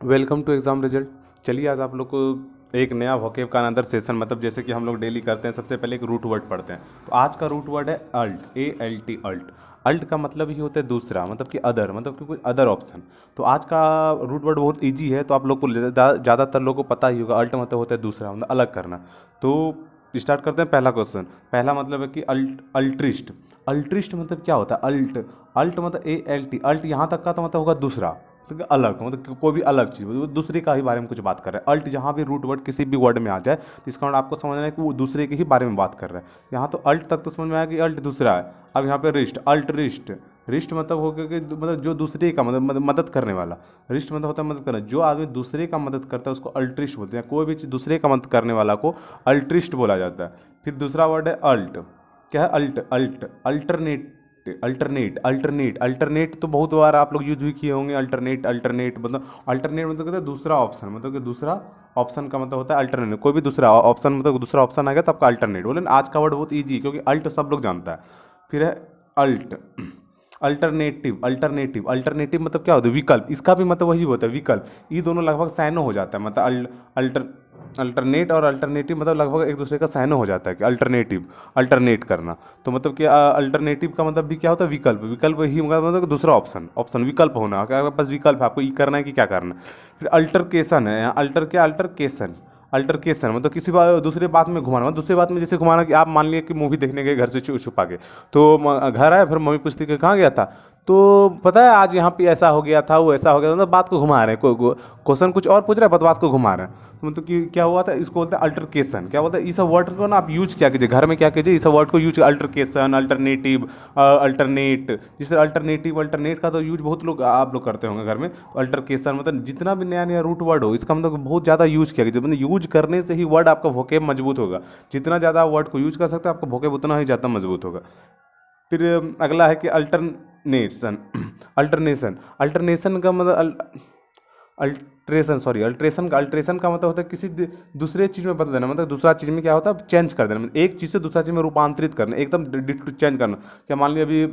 Welcome to exam result. चलिए आज आप लोग को एक नया वोकेब का अनदर सेशन, मतलब जैसे कि हम लोग डेली करते हैं, सबसे पहले एक रूट वर्ड पढ़ते हैं। तो आज का रूट वर्ड है अल्ट, ALT, अल्ट। अल्ट का मतलब ही होता है दूसरा, मतलब कि अदर, मतलब कि कोई अदर ऑप्शन। तो आज का रूट वर्ड बहुत ईजी है, तो आप लोग को ज़्यादातर लोगों को पता ही होगा। अल्ट मतलब होता है दूसरा, मतलब अलग करना। तो स्टार्ट करते हैं। पहला क्वेश्चन, पहला मतलब है कि अल्ट्रिस्ट। अल्ट्रिस्ट मतलब क्या होता है? अल्ट, अल्ट मतलब ALT, अल्ट यहाँ तक का तो मतलब होगा दूसरा, तो अलग, मतलब कोई भी अलग चीज़, वो दूसरे का ही बारे में कुछ बात कर रहा है। अल्ट जहाँ भी रूट वर्ड किसी भी वर्ड में आ जाए तो इसका मतलब आपको समझना है कि वो दूसरे के ही बारे में बात कर रहा है। यहाँ तो अल्ट तक तो समझ में आया कि अल्ट दूसरा है। अब यहाँ पे रिस्ट, अल्ट रिस्ट। रिस्ट मतलब हो गया कि मतलब जो दूसरे का मदद करने वाला। रिस्ट मतलब होता है मदद करना। जो आदमी दूसरे का मदद करता है उसको अल्ट्रिस्ट बोलते हैं। कोई भी चीज़ दूसरे का मदद करने वाला को अल्ट्रिस्ट बोला जाता है। फिर दूसरा वर्ड है अल्ट। क्या है? Alt, alt, alternate, alternate, alternate, alternate तो बहुत बार आप लोग यूज भी किए होंगे। अल्टरनेट, अल्टरनेट मतलब, अल्टरनेट मतलब कहते हैं दूसरा ऑप्शन, मतलब कि दूसरा ऑप्शन का मतलब होता है अल्टरनेट। कोई भी दूसरा ऑप्शन, मतलब दूसरा ऑप्शन आ गया तो आपका अल्टरनेट बोले ना। आज का वर्ड बहुत ईजी, क्योंकि अल्ट सब लोग जानता है। फिर है अल्ट, अल्टरनेटिव, अल्टरनेटिव, अल्टरनेटिव मतलब क्या होता है? विकल्प। इसका भी मतलब वही होता है, विकल्प। ये दोनों लगभग सैनो हो जाता है, मतलब अल्टर अल्टरनेट और अल्टरनेटिव मतलब लगभग एक दूसरे का सैनो हो जाता है कि अल्टरनेटिव, अल्टरनेट करना। तो मतलब कि अल्टरनेटिव का मतलब भी क्या होता है? विकल्प। विकल्प ही मतलब कि दूसरा ऑप्शन, ऑप्शन विकल्प होना, क्या आपके पास विकल्प है, आपको ये करना है कि क्या करना है। फिर अल्टरकेशन है। यहाँ अल्टर क्या? अल्टरकेशन, अल्टरकेशन मतलब किसी दूसरे बात में घुमाना। मतलब दूसरे बात में जैसे घुमाना कि आप मान लिया कि मूवी देखने गए घर से छुपा के, तो घर आए, फिर मम्मी पूछती कि कहाँ गया था, तो पता है आज यहाँ पे ऐसा हो गया था, वो ऐसा हो गया था, मतलब बात को घुमा रहे हैं। क्वेश्चन कुछ और पूछ रहा है, बात को घुमा रहे हैं। तो मतलब कि क्या हुआ था, इसको बोलते हैं अल्टरकेशन। क्या बोलते हैं? इस वर्ड को ना आप यूज क्या कीजिए घर में, क्या कीजिए, इस वर्ड को यूज, अल्टरकेशन, अल्टरनेटिव, अल्टरनेट। जिससे अल्टरनेटिव, अल्टरनेट का तो यूज बहुत लोग आप लोग करते होंगे घर में। तो अल्टरकेशन मतलब जितना भी नया नया रूट वर्ड हो, इसका मतलब बहुत ज़्यादा यूज किया कीजिए। मतलब यूज करने से ही वर्ड आपका वोकेब मजबूत होगा। जितना ज़्यादा वर्ड को यूज कर सकते हैं, आपका वोकेब उतना ही ज़्यादा मजबूत होगा। फिर अगला है कि अल्टरनेशन, अल्टरनेशन, अल्टरनेशन का मतलब अल्ट्रेशन, सॉरी, अल्ट्रेशन का मतलब होता है किसी दूसरे चीज़ में बदल देना। मतलब दूसरा चीज़ में क्या होता है? चेंज कर देना। मतलब एक चीज़ से दूसरा चीज़ में रूपांतरित करना, एकदम चेंज करना। क्या मान लिया अभी,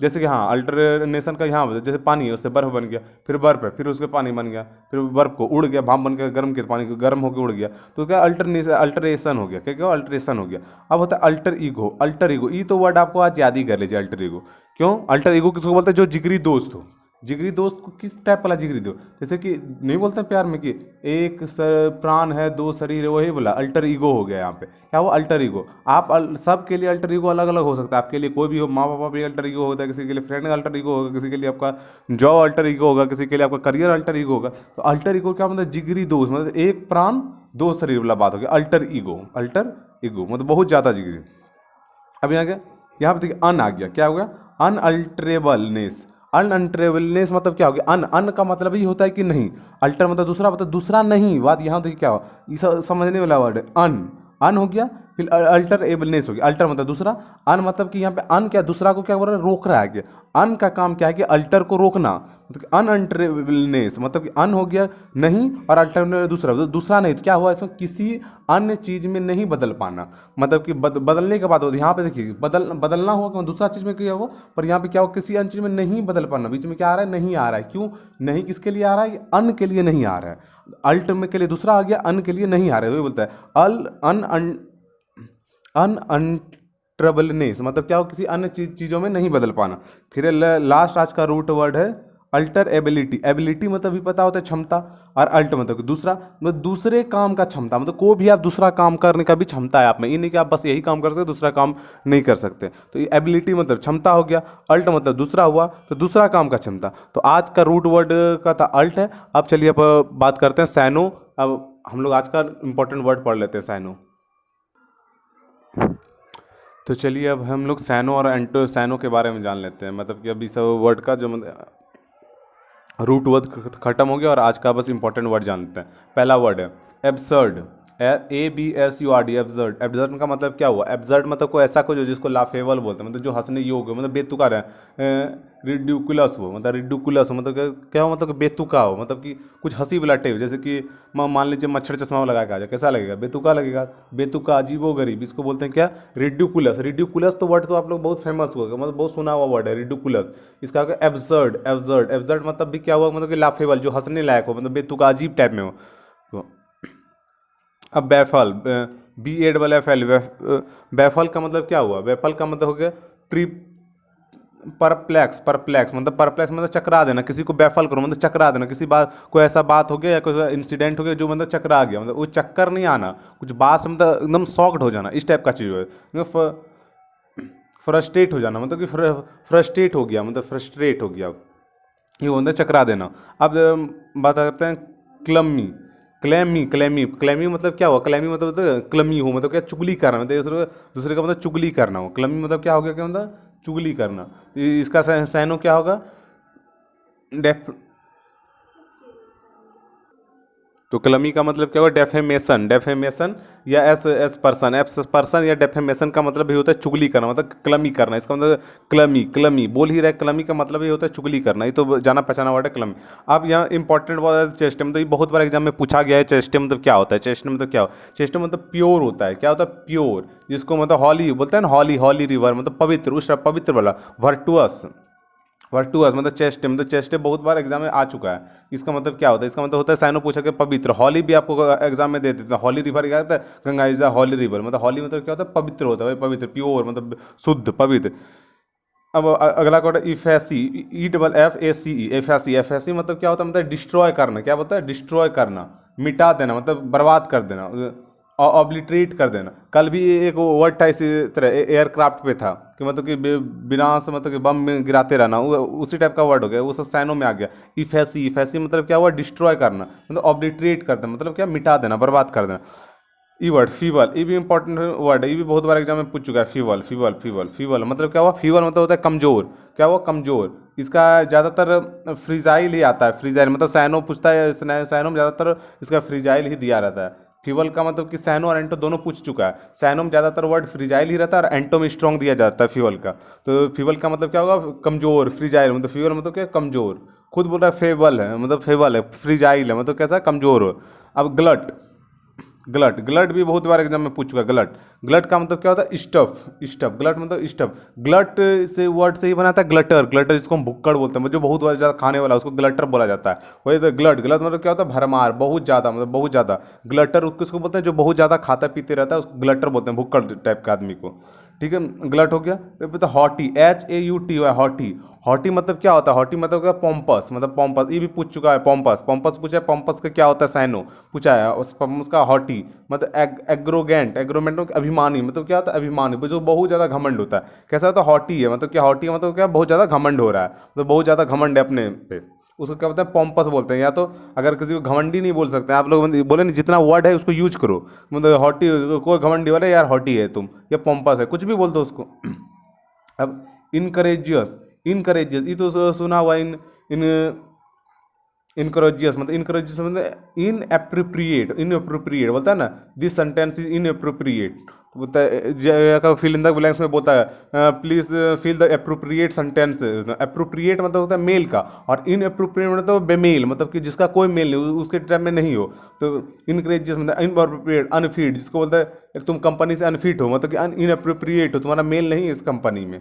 जैसे कि हाँ, अल्टरनेशन का यहाँ जैसे पानी है, उससे बर्फ बन गया, फिर बर्फ है, फिर उसके पानी बन गया, फिर बर्फ को उड़ गया, भाप बन गया, गर्म किया, पानी को गर्म होकर उड़ गया, तो क्या अल्टरेशन हो गया। क्या क्या? अल्टरेशन हो गया। अब होता है अल्टर ईगो। अल्टर ईगो, ये तो वर्ड आपको आज याद ही कर लीजिए, अल्टर ईगो। क्यों? अल्टर ईगो किसको बोलते हैं? जो जिगरी दोस्त हो। जिगरी दोस्त को किस टाइप वाला जिगरी दोस्त? जैसे कि नहीं बोलते हैं प्यार में कि एक प्राण है दो शरीर है, वही बोला अल्टर ईगो हो गया यहाँ पे। क्या हुआ? Alter ego. आप सब के लिए अल्टर ईगो अलग अलग हो सकता है। आपके लिए कोई भी हो, माँ पापा भी अल्टर ईगो होता है, किसी के लिए फ्रेंड का अल्टर ईगो होगा, किसी के लिए आपका जॉब अल्टर ईगो होगा, किसी के लिए आपका करियर अल्टर ईगो होगा। तो अल्टर ईगो क्या मतलब? जिगरी दोस्त, मतलब एक प्राण दो शरीर वाला बात हो गया, अल्टर ईगो। अल्टर ईगो मतलब बहुत ज़्यादा जिगरी। अब यहाँ क्या? यहाँ पे देखिए अन आ गया। क्या हो गया? अनअल्टरेबलनेस। अनअल्टरेबलनेस मतलब क्या हो गया? अन का मतलब ही होता है कि नहीं। अल्टर मतलब दूसरा, मतलब दूसरा नहीं। बात यहाँ देखिए क्या हो, ये समझने वाला वर्ड है। अन हो गया। फिर अल्टर एबलनेस हो गया। अल्टर मतलब दूसरा, अन मतलब कि यहाँ पे अन क्या? दूसरा को क्या बोल रहा है? रोक रहा है। क्या? अन का काम क्या है? कि अल्टर को रोकना, मतलब अनअल्टरेबलनेस मतलब कि अन हो गया नहीं, और अल्टर दूसरा, दूसरा नहीं। तो क्या हुआ इसमें? किसी अन्य चीज में नहीं बदल पाना, मतलब कि बदलने के बाद होती है। यहाँ पे देखिए बदलना हुआ कि दूसरा चीज में किया हो, पर यहाँ पे क्या हो? किसी अन्य चीज में नहीं बदल पाना। बीच में क्या आ रहा है? नहीं आ रहा है। क्यों नहीं? किसके लिए आ रहा है? अन के लिए नहीं आ रहा है। अल्ट में के लिए दूसरा आ गया, अन के लिए नहीं आ रहा है। वही बोलता है अल अनअल्टरेबलनेस मतलब क्या हो? किसी अन्य चीज़ों में नहीं बदल पाना। फिर लास्ट आज का रूट वर्ड है अल्टर एबिलिटी। एबिलिटी मतलब भी पता होता है क्षमता, और अल्ट मतलब कि दूसरा, मतलब दूसरे काम का क्षमता। मतलब कोई भी आप दूसरा काम करने का भी क्षमता है आप में, ये नहीं कि आप बस यही काम कर सकते दूसरा काम नहीं कर सकते। तो ये एबिलिटी मतलब क्षमता हो गया, अल्ट मतलब दूसरा हुआ, तो दूसरा काम का क्षमता। तो आज का रूट वर्ड का था अल्ट है। अब चलिए अब बात करते हैं सैनो। अब हम लोग आज का इंपॉर्टेंट वर्ड पढ़ लेते हैं, सैनो। तो चलिए अब हम लोग सैनो और एंटो सैनो के बारे में जान लेते हैं। मतलब कि अभी सब वर्ड का जो रूट वर्ड खत्म हो गया, और आज का बस इंपॉर्टेंट वर्ड जान लेते हैं। पहला वर्ड है एब्सर्ड। ABSURD, absurd. एब्सर्ड का मतलब क्या हुआ? एब्सर्ड मतलब कोई ऐसा कुछ हो जिसको लाफेबल बोलते हैं, मतलब जो हंसने योग्य हो, मतलब बेतुका है। रिड्यूकुलस हो, मतलब रिड्यूकुलस हो मतलब क्या हो, मतलब कि बेतुका हो, मतलब कि कुछ हंसी बिलाटे हो, जैसे कि मान लीजिए मच्छर चश्मा लगा के आ जाए, कैसा लगेगा? बेतुका लगेगा। बेतुका, अजीबो गरीब, इसको बोलते हैं क्या? रिड्यूकुलस। रिड्यूकुलस तो वर्ड तो आप लोग बहुत फेमस हुआ, मतलब बहुत सुना हुआ वर्ड है रिड्यूकुलस। इसका एब्सर्ड। एब्सर्ड, एब्सर्ड मतलब भी क्या हुआ? मतलब कि लाफेबल, जो हंसने लायक हो, मतलब बेतुका अजीब टाइप में हो। तो अब बैफल, BAFFL, बैफल का मतलब क्या हुआ? बैफल का मतलब हो गया प्री परप्लेक्स। परप्लेक्स मतलब, परप्लेक्स मतलब चकरा देना, किसी को बैफल करो मतलब चकरा देना, किसी बात, कोई ऐसा बात हो गया या कोई इंसिडेंट हो गया जो मतलब चकरा गया, मतलब वो चक्कर नहीं आना, कुछ बात से मतलब एकदम शॉक्ड हो जाना, इस टाइप का चीज़ है। फ्रस्ट्रेट हो जाना, मतलब कि फ्रस्ट्रेट हो गया, मतलब फ्रस्ट्रेट हो गया, ये होता है चकरा देना। अब बात करते हैं क्लमी। क्लैमी, क्लैमी, क्लैमी मतलब क्या हुआ? क्लैमी मतलब होता है क्लमी हो, मतलब क्या? चुगली करना, मतलब दूसरे दूसरे का मतलब चुगली करना हो। क्लमी मतलब क्या हो गया? क्या मतलब? चुगली करना। तो इसका सैनो क्या होगा? डेफ तो क्लमी का मतलब क्या होगा? डेफेमेशन। डेफेमेशन या S S person, S person या डेफेमेशन का मतलब ये होता है चुगली करना, मतलब क्लमी करना, इसका मतलब क्लमी। क्लमी बोल ही रहे, क्लमी का मतलब ये होता है चुगली करना, ये तो जाना पहचाना वर्ड है क्लमी। अब यहाँ इंपॉर्टेंट वर्ड है चेस्ट, मतलब ये बहुत बार एग्जाम में पूछा गया है। चेस्ट मतलब क्या होता है? चेस्ट मतलब क्या हो? चेस्ट मतलब प्योर होता है। क्या होता है? प्योर, जिसको मतलब हॉली बोलते हैं ना, हॉली, हॉली रिवर मतलब पवित्र, उस पवित्र वाला। वर्टुअस, वर्टुअस मतलब चेस्ट, मतलब चेस्ट बहुत बार एग्जाम में आ चुका है। इसका मतलब क्या होता है? इसका मतलब होता है साइनो पूछा कि पवित्र। हॉली भी आपको एग्जाम में दे देते हैं। हॉली रिवर क्या होता है? Ganga is the holy river, मतलब हॉली मतलब क्या होता है? पवित्र होता है, पवित्र, प्योर मतलब शुद्ध, पवित्र। अब अगला कोड इफेसी, EFFACE, एफेसी। एफेसी मतलब क्या होता है? मतलब डिस्ट्रॉय करना। क्या बोलता है? डिस्ट्रॉय करना, मिटा देना, मतलब बर्बाद कर देना, ऑब्लिटरेट कर देना। कल भी एक वर्ड था इसी तरह, एयरक्राफ्ट पे था कि मतलब कि विनाश, मतलब कि बम में गिराते रहना, उसी टाइप का वर्ड हो गया, वो सब साइनो में आ गया। इफेसी, इफेसी मतलब क्या हुआ? डिस्ट्रॉय करना, मतलब ऑब्लिटरेट कर देना, मतलब क्या? मिटा देना, बर्बाद कर देना। ई वर्ड फीवल, ये भी इंपॉर्टेंट वर्ड है, ये भी बहुत बार एग्जाम में पूछ चुका है। फीवल, फीवल, फीवल, फीवल मतलब क्या हुआ? फीवल मतलब होता है कमजोर। क्या हुआ? कमजोर। इसका ज़्यादातर फ्रीजाइल ही आता है। फ्रीजाइल मतलब साइनो पूछता है, साइनो में ज़्यादातर इसका फ्रीजाइल ही दिया रहता है। फीवल का मतलब कि साइनो और एंटो दोनों पूछ चुका है। साइनो में ज़्यादातर वर्ड फ्रीजाइल ही रहता है और एंटो में स्ट्रॉन्ग दिया जाता है फीवल का। तो फीवल का मतलब क्या होगा? कमजोर। फ्रीजाइल मतलब, फीवल मतलब क्या? कमजोर। खुद बोल रहा है फेबल है, मतलब फेबल है। फ्रीजाइल है मतलब कैसा? कमजोर हो। अब ग्लट, ग्लट, ग्लट भी बहुत बार एग्जाम में पूछ चुका है। ग्लट, ग्लट का मतलब क्या होता है? स्टफ, स्टफ, ग्लट मतलब स्टफ। ग्लट से वर्ड से ही बना था ग्लटर। ग्लटर जिसको हम भुक्कड़ बोलते हैं, जो बहुत बार ज़्यादा खाने वाला, उसको ग्लटर बोला जाता है। वही तो ग्लट, ग्लट मतलब क्या होता है? भरमार, बहुत ज़्यादा, मतलब बहुत ज़्यादा। ग्लटर किसको बोलते हैं? जो बहुत ज़्यादा खाता पीते रहता है उसको ग्लटर बोलते हैं, भुक्कड़ टाइप का आदमी को। ठीक है, ग्लट हो गया। तो हॉटी, HAUTY, हॉटी। हॉटी मतलब क्या होता है? हॉटी मतलब क्या? पॉम्पस, मतलब पॉम्पस, ये भी पूछ चुका है। पॉम्पस, पॉम्पस पूछा है। पॉम्पस का क्या होता है? साइनो पूछा है। उस पॉम्पस का हॉटी मतलब एग्रोगेंट, एग्रोमेंट मतलब अभिमानी, मतलब क्या होता है? अभिमानी, जो बहुत ज़्यादा घमंड होता है। कैसा होता है? हॉटी है, मतलब क्या? हॉटी है मतलब क्या? बहुत ज़्यादा घमंड हो रहा है, मतलब बहुत ज़्यादा घमंड है अपने पे, उसको क्या बोलते हैं? पॉम्पस बोलते हैं। या तो अगर किसी को घमंडी नहीं बोल सकते आप लोग, बोले नहीं, जितना वर्ड है उसको यूज करो, मतलब हॉटी, कोई घमंडी वाले यार हॉटी है तुम, या पॉम्पस है, कुछ भी बोल दो उसको। अब इनकरेजियस, इनकरेजियस ये तो सुना हुआ। इन इनकरेजियस मतलब, इनकरेजियस मतलब इन अप्रोप्रिएट, इन अप्रोप्रिएट बोलता है ना, this sentence is in appropriate, तो बोलता है फिल इन द ब्लैंक्स में बोलता है please fill the appropriate sentence. Appropriate मतलब होता है मेल का, और इन अप्रोप्रिएट मतलब बेमेल, मतलब कि जिसका कोई मेल नहीं, उसके टाइम में नहीं हो। तो इनकरेजियस मतलब इन अप्रोप्रिएट, अनफिट, जिसको बोलता है तुम कंपनी से अनफिट हो, मतलब कि इन अप्रोप्रिएट हो, तुम्हारा मेल नहीं है इस कंपनी में,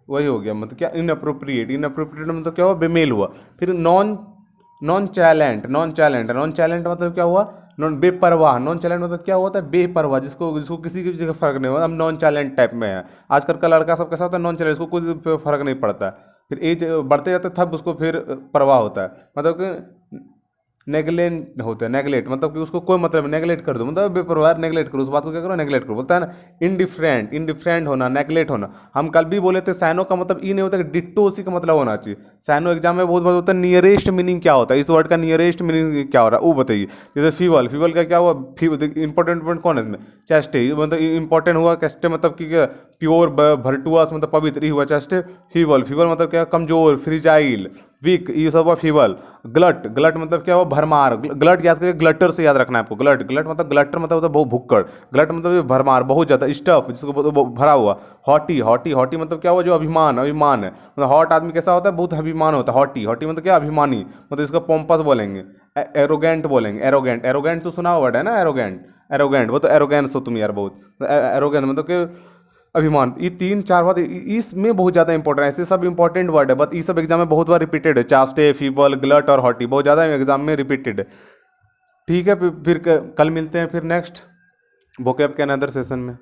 वही हो गया। मतलब क्या? इन अप्रोप्रिएट, इन अप्रोप्रिएट मतलब क्या हुआ? बेमेल हुआ। फिर नॉन नॉन चैलेंट, नॉन चैलेंट, नॉन चैलेंट मतलब क्या हुआ? नॉन बेपरवाह। नॉन चैलेंट मतलब क्या होता है? बेपरवाह, जिसको जिसको किसी की जगह फर्क नहीं होता, हम नॉन चैलेंट टाइप में है। आजकल का लड़का सब कैसा होता है? नॉन चैलेंट, इसको कुछ फर्क नहीं पड़ता है। फिर एज बढ़ते जाते तब उसको फिर परवाह होता है, मतलब कि नेगलेंट होता है। नेगलेक्ट मतलब कि उसको कोई मतलब, नेगलेक्ट कर दो, मतलब बेपरवाह, नेगलेक्ट करो उस बात को, क्या करो? नेगलेक्ट करो। बोलता है ना इंडिफरेंट, इंडिफरेंट होना, नेगलेक्ट होना। हम कल भी बोले थे साइनो का मतलब ई नहीं होता कि डिट्टो उसी का मतलब होना चाहिए। साइनो एग्जाम में बहुत बार होता है। नियरेस्ट मीनिंग क्या होता है? इस वर्ड का नियरेस्ट मीनिंग क्या हो रहा है वो बताइए। जैसे फीवल, फीवल का क्या हुआ? इंपॉर्टेंट पॉइंट कौन है इसमें? चेस्ट है, मतलब इंपॉर्टेंट हुआ। चेस्ट मतलब कि प्योर भर्टुअस मतलब पवित्र, ई हुआ चेस्ट। फीबल, फीबल मतलब क्या, कमजोर, फ्रिजाइल, वीक, ये सब हुआ फीबल। ग्लट, ग्लट मतलब क्या हुआ, भरमार। ग्लट याद करिए, ग्लटर से याद रखना है आपको। ग्लट, ग्लट मतलब ग्लटर मतलब होता है बहुत भुक्कड़। ग्लट मतलब ये भरमार, बहुत ज़्यादा। स्टफ जिसको भरा हुआ। हॉटी, हॉटी, हॉटी मतलब क्या हुआ, जो अभिमान, अभिमान है मतलब हॉट आदमी कैसा होता है, बहुत अभिमान होता है। हॉटी, हॉटी मतलब क्या, अभिमानी, मतलब इसको पोम्पस बोलेंगे। एरोगेंट बोलेंगे, एरोगेंट, एरोगेंट तो सुना वर्ड है ना, एरोगेंट, एरोगेंट वो तो एरोगेंस हो तुम यार बहुत। एरोगेंस मतलब कि अभिमान। ये तीन चार बात इसमें बहुत ज़्यादा इंपॉर्टेंट है, ऐसे सब इंपॉर्टेंट वर्ड है, बट ये सब एग्जाम में बहुत बार रिपीटेड है। चास्टे, फीबल, ग्लट और हॉटी बहुत ज़्यादा एग्जाम में रिपीटेड है। ठीक है, फिर कल मिलते हैं फिर नेक्स्ट वोकैब के अनदर सेशन में।